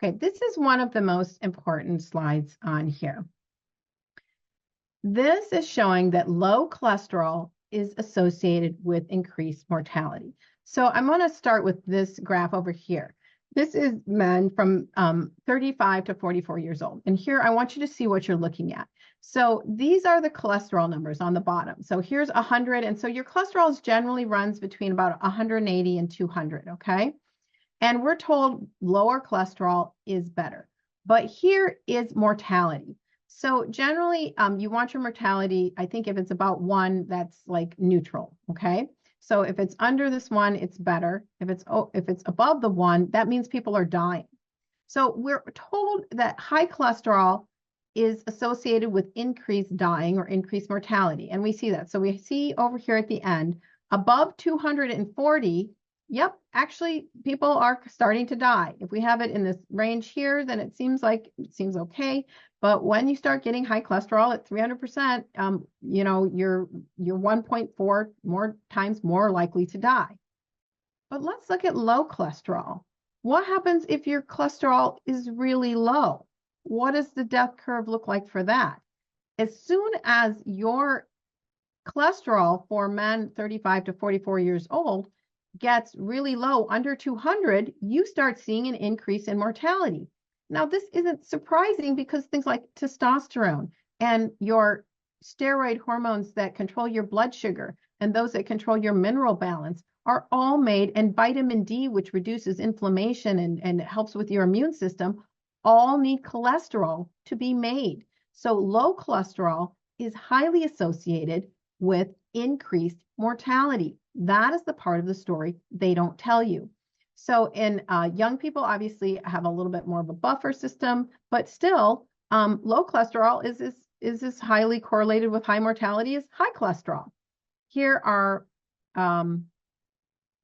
Okay, this is one of the most important slides on here. This is showing that low cholesterol is associated with increased mortality. So I'm going to start with this graph over here. This is men from 35 to 44 years old. And here I want you to see what you're looking at. So these are the cholesterol numbers on the bottom. So here's 100. And so your cholesterol generally runs between about 180 and 200, okay? And we're told lower cholesterol is better. But here is mortality. So generally, you want your mortality, I think if it's about 1, that's like neutral, okay? So if it's under this 1, it's better. If it's above the 1, that means people are dying. So we're told that high cholesterol is associated with increased dying or increased mortality. And we see that. So we see over here at the end, above 240, yep, actually people are starting to die. If we have it in this range here, then it seems okay. But when you start getting high cholesterol at 300%, you know, you're 1.4 more times more likely to die. But let's look at low cholesterol. What happens if your cholesterol is really low? What does the death curve look like for that? As soon as your cholesterol for men 35 to 44 years old gets really low, under 200, you start seeing an increase in mortality. Now, this isn't surprising because things like testosterone and your steroid hormones that control your blood sugar and those that control your mineral balance are all made, and vitamin D, which reduces inflammation and helps with your immune system, all need cholesterol to be made. So low cholesterol is highly associated with increased mortality. That is the part of the story they don't tell you. So in young people, obviously have a little bit more of a buffer system, but still low cholesterol is as highly correlated with high mortality as high cholesterol. Here are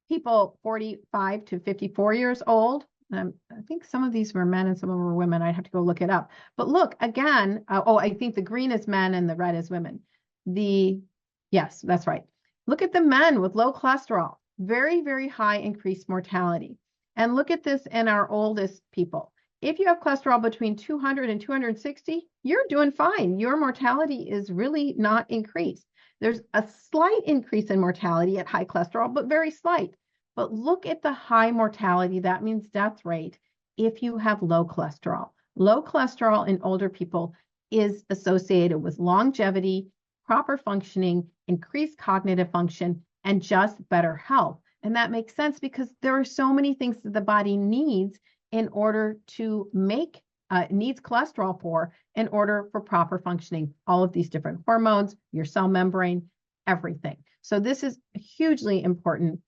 people 45 to 54 years old. I think some of these were men and some of them were women. I'd have to go look it up. But look, again, I think the green is men and the red is women. Yes, that's right. Look at the men with low cholesterol. Very, very high increased mortality. And look at this in our oldest people. If you have cholesterol between 200 and 260, you're doing fine. Your mortality is really not increased. There's a slight increase in mortality at high cholesterol, but very slight. But look at the high mortality, that means death rate, if you have low cholesterol. Low cholesterol in older people is associated with longevity, proper functioning, increased cognitive function, and just better health. And that makes sense because there are so many things that the body needs in order to make, needs cholesterol for, in order for proper functioning. All of these different hormones, your cell membrane, everything. So this is a hugely important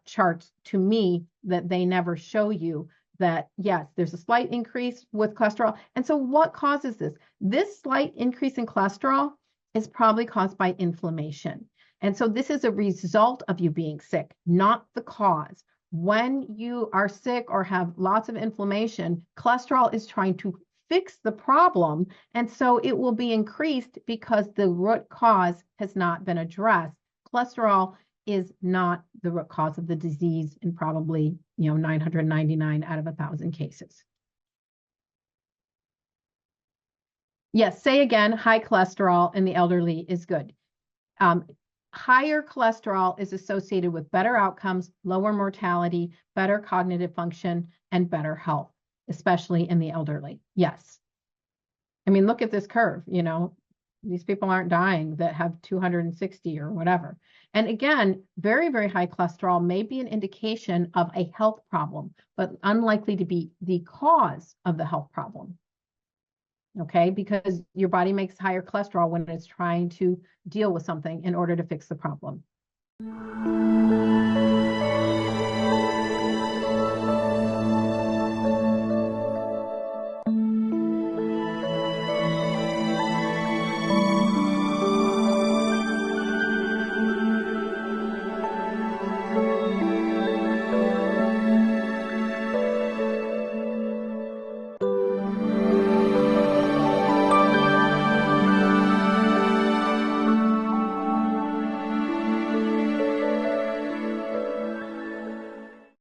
charts to me that they never show you that, yes, there's a slight increase with cholesterol. And so what causes this? This slight increase in cholesterol is probably caused by inflammation. And so this is a result of you being sick, not the cause. When you are sick or have lots of inflammation, cholesterol is trying to fix the problem. And so it will be increased because the root cause has not been addressed. Cholesterol is not the root cause of the disease in probably, 999 out of 1,000 cases. Yes, say again, high cholesterol in the elderly is good. Higher cholesterol is associated with better outcomes, lower mortality, better cognitive function, and better health, especially in the elderly. Yes. I mean, look at this curve, these people aren't dying that have 260 or whatever. And again, very, very high cholesterol may be an indication of a health problem, but unlikely to be the cause of the health problem. Okay, because your body makes higher cholesterol when it's trying to deal with something in order to fix the problem.